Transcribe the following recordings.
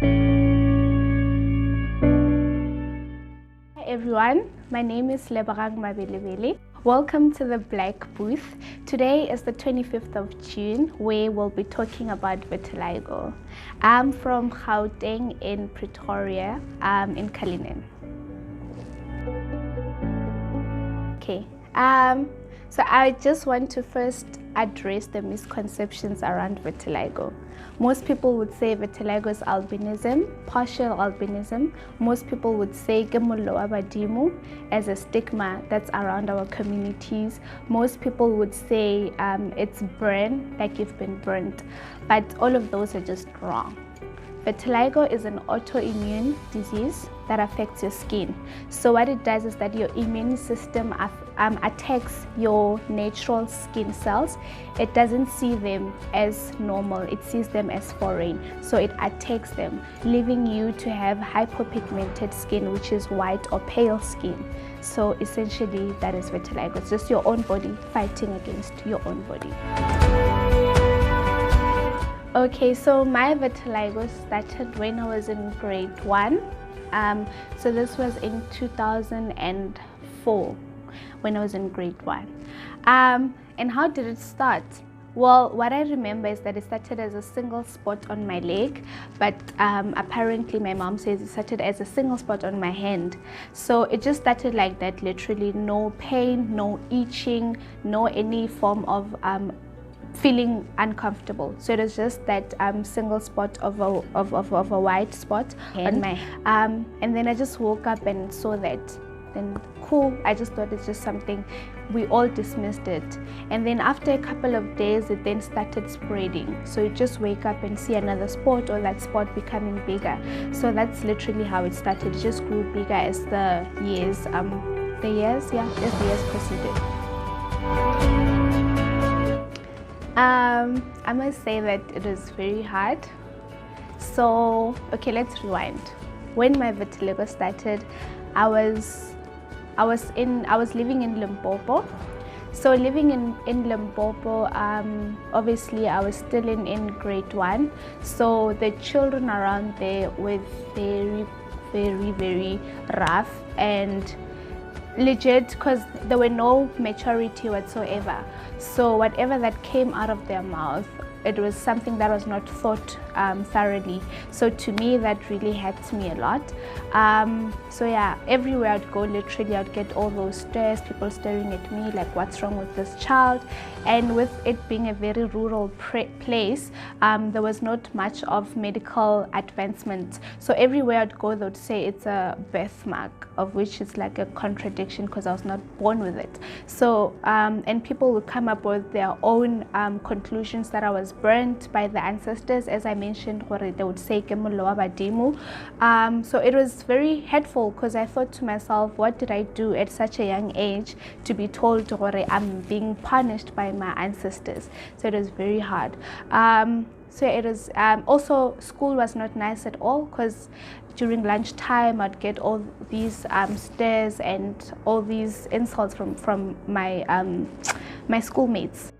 Hi everyone, my name is Lebo Mabelebele. Welcome to the Black Booth. Today is the 25th of June, where we'll be talking about vitiligo. I'm from Gauteng in Pretoria, in Cullinan. Okay, so I just want to first address the misconceptions around vitiligo. Most people would say vitiligo is albinism, partial albinism. Most people would say gemolo abadimu as a stigma that's around our communities. Most people would say it's burn, like you've been burnt, but all of those are just wrong. Vitiligo is an autoimmune disease that affects your skin. So what it does is that your immune system attacks your natural skin cells. It doesn't see them as normal, it sees them as foreign. So it attacks them, leaving you to have hypopigmented skin, which is white or pale skin. So essentially that is vitiligo. It's just your own body fighting against your own body. Okay, so my vitiligo started when I was in grade 1. So this was in 2004 when I was in grade 1. And how did it start? Well, what I remember is that it started as a single spot on my leg, but apparently my mom says it started as a single spot on my hand. So it just started like that, literally no pain, no itching, no any form of feeling uncomfortable. So it was just that single spot of a white spot on my and then I just woke up and saw that. Then cool, I just thought it's just something, we all dismissed it. And then after a couple of days it then started spreading. So you just wake up and see another spot, or that spot becoming bigger. So that's literally how it started. It just grew bigger as the years proceeded. I must say that it was very hard. So, okay, let's rewind. When my vitiligo started, I was living in Limpopo. So living in Limpopo, obviously I was still in grade 1. So the children around there were very, very, very rough and legit, because there were no maturity whatsoever. So whatever that came out of their mouth, it was something that was not thought thoroughly. So to me, that really hurt me a lot. So yeah, everywhere I'd go, literally I'd get all those stares, people staring at me like, what's wrong with this child? And with it being a very rural place, there was not much of medical advancement. So everywhere I'd go, they would say it's a birthmark, of which is like a contradiction because I was not born with it. So, and people would come up with their own conclusions that I was burnt by the ancestors. As I mentioned, they would say gemolo abadimu. So it was very hurtful because I thought to myself, what did I do at such a young age to be told I'm being punished by my ancestors? So it was very hard. So it was also, school was not nice at all, because during lunchtime I'd get all these stares and all these insults from my my schoolmates.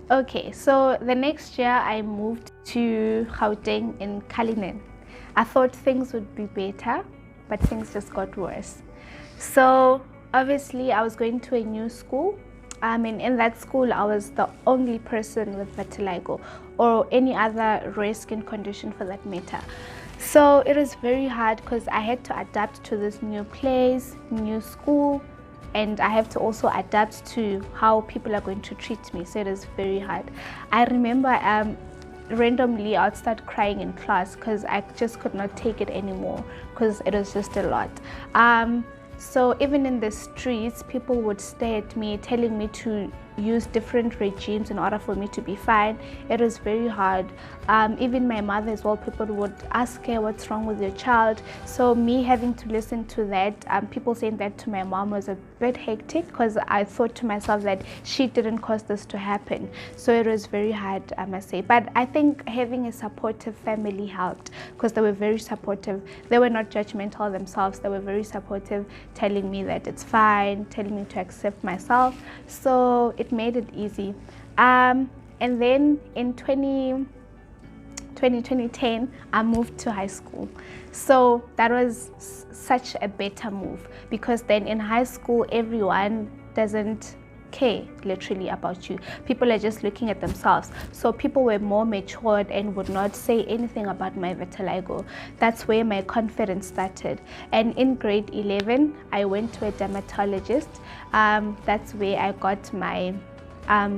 Okay, so the next year I moved to Gauteng in Cullinan. I thought things would be better, but things just got worse. So obviously I was going to a new school. And in that school I was the only person with vitiligo, or any other rare skin condition for that matter. So it was very hard because I had to adapt to this new place, new school, and I have to also adapt to how people are going to treat me. So it is very hard. I remember randomly I'd start crying in class because I just could not take it anymore, because it was just a lot. So even in the streets, people would stare at me, telling me to use different regimes in order for me to be fine. It was very hard. Even my mother as well, people would ask her, what's wrong with your child? So me having to listen to that, people saying that to my mom, was a bit hectic, because I thought to myself that she didn't cause this to happen. So it was very hard, I must say. But I think having a supportive family helped, because they were very supportive. They were not judgmental themselves. They were very supportive, telling me that it's fine, telling me to accept myself. So it made it easy. And then in 2010, I moved to high school. So that was such a better move, because then in high school, everyone doesn't care literally about you. People are just looking at themselves. So people were more matured and would not say anything about my vitiligo. That's where my confidence started. And in grade 11, I went to a dermatologist. That's where I got my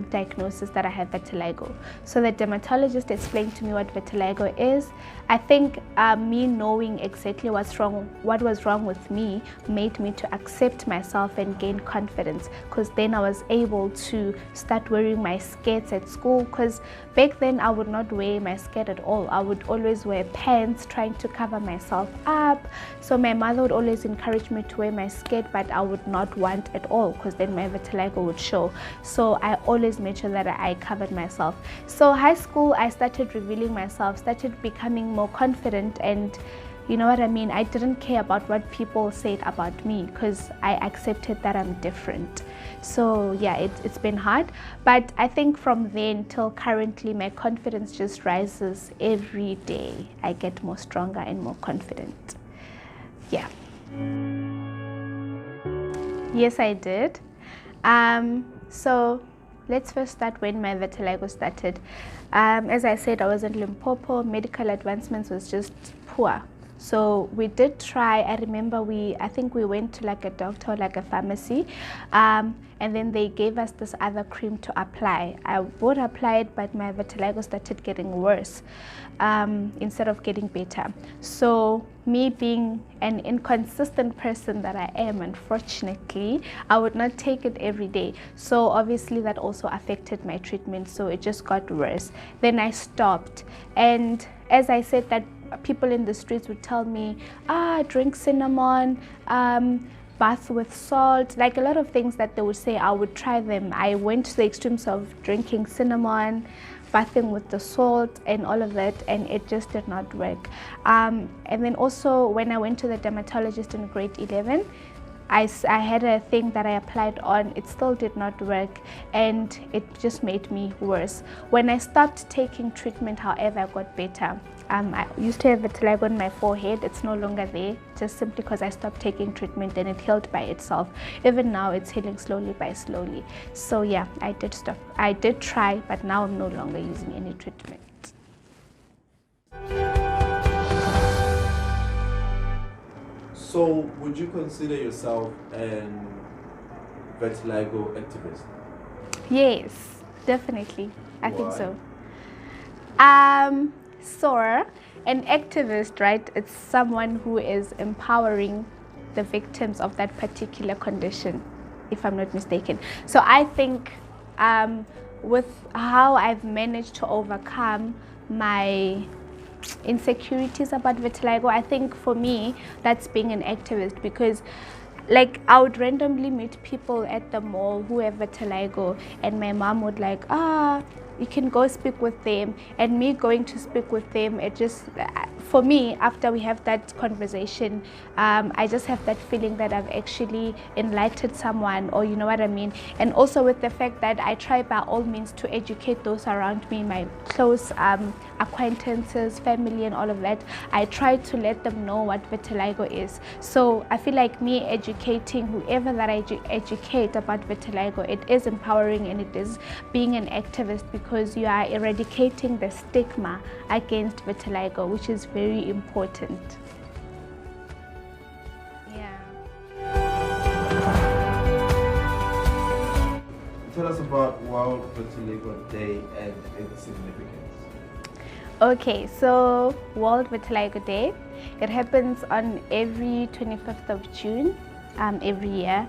diagnosis that I have vitiligo. So the dermatologist explained to me what vitiligo is. I think me knowing exactly what was wrong with me made me to accept myself and gain confidence, because then I was able to start wearing my skirts at school, because back then I would not wear my skirt at all. I would always wear pants trying to cover myself up. So my mother would always encourage me to wear my skirt, but I would not want at all, because then my vitiligo would show. So I always made sure that I covered myself. So high school, I started revealing myself, started becoming more confident, and you know what I mean, I didn't care about what people said about me, because I accepted that I'm different. So yeah, it's been hard, but I think from then till currently, my confidence just rises every day. I get more stronger and more confident. Yeah. Yes, I did. So let's first start when my vitiligo started. As I said, I was in Limpopo. Medical advancements was just poor. So we did try. I remember I think we went to like a doctor, like a pharmacy, and then they gave us this other cream to apply. I would apply it, but my vitiligo started getting worse instead of getting better. So me being an inconsistent person that I am, unfortunately, I would not take it every day. So obviously that also affected my treatment. So it just got worse. Then I stopped. And as I said, that people in the streets would tell me, drink cinnamon, bath with salt, like a lot of things that they would say. I would try them. I went to the extremes of drinking cinnamon, bathing with the salt and all of that, and it just did not work. And then also when I went to the dermatologist in grade 11, I had a thing that I applied on. It still did not work, and it just made me worse. When I stopped taking treatment, however, I got better. I used to have vitiligo on my forehead. It's no longer there, just simply because I stopped taking treatment, and it healed by itself. Even now, it's healing slowly by slowly. So yeah, I did stop. I did try, but now I'm no longer using any treatment. So, would you consider yourself an vitiligo activist? Yes, definitely. I think so. So, an activist, right? It's someone who is empowering the victims of that particular condition, if I'm not mistaken. So I think with how I've managed to overcome my insecurities about vitiligo, I think for me that's being an activist, because like I would randomly meet people at the mall who have vitiligo, and my mom would like, you can go speak with them, and me going to speak with them, it just, for me, after we have that conversation, I just have that feeling that I've actually enlightened someone, or you know what I mean. And also with the fact that I try by all means to educate those around me, my close acquaintances, family and all of that. I try to let them know what vitiligo is. So I feel like me educating whoever that I educate about vitiligo, it is empowering, and it is being an activist, because you are eradicating the stigma against vitiligo, which is very important. Yeah. Tell us about World Vitiligo Day and its significance. Okay, so World Vitiligo Day, it happens on every 25th of June every year.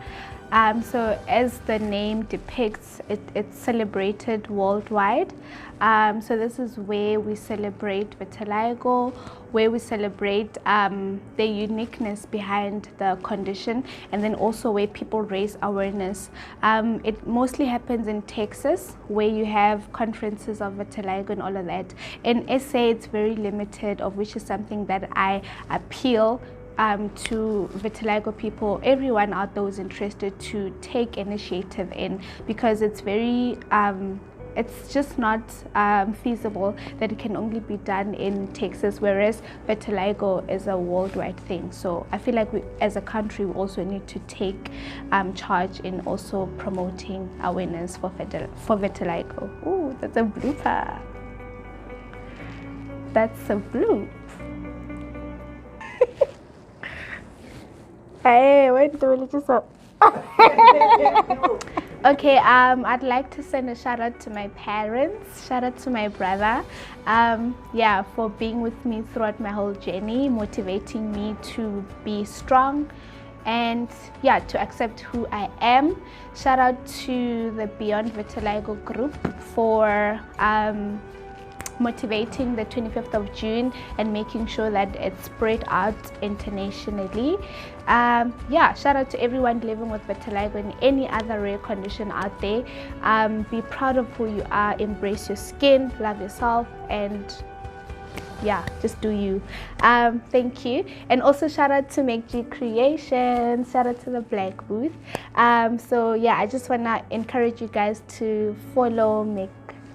So as the name depicts, it's celebrated worldwide. So this is where we celebrate vitiligo, where we celebrate the uniqueness behind the condition, and then also where people raise awareness. It mostly happens in Texas, where you have conferences of vitiligo and all of that. In SA, it's very limited, of which is something that I appeal to vitiligo people, everyone out there who's interested, to take initiative in, because it's very it's just not feasible that it can only be done in Texas, whereas vitiligo is a worldwide thing. So I feel like we as a country we also need to take charge in also promoting awareness for vitiligo. Ooh, that's a blooper. That's a bloop. Hey, wait, the religious up. Okay, I'd like to send a shout out to my parents, shout out to my brother, yeah, for being with me throughout my whole journey, motivating me to be strong and yeah, to accept who I am. Shout out to the Beyond Vitiligo group for motivating the 25th of June and making sure that it's spread out internationally. Yeah, shout out to everyone living with vitiligo and any other rare condition out there. Be proud of who you are, embrace your skin, love yourself, and yeah, just do you. Thank you. And also shout out to Make G Creations, shout out to the Black Booth. So yeah, I just want to encourage you guys to follow Make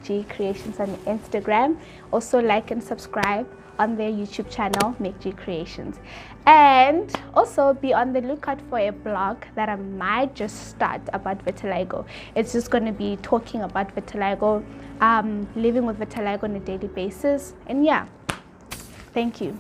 G Creations on Instagram. Also like and subscribe on their YouTube channel, Make G Creations. And also be on the lookout for a blog that I might just start about vitiligo. It's just going to be talking about vitiligo, living with vitiligo on a daily basis. And yeah, thank you.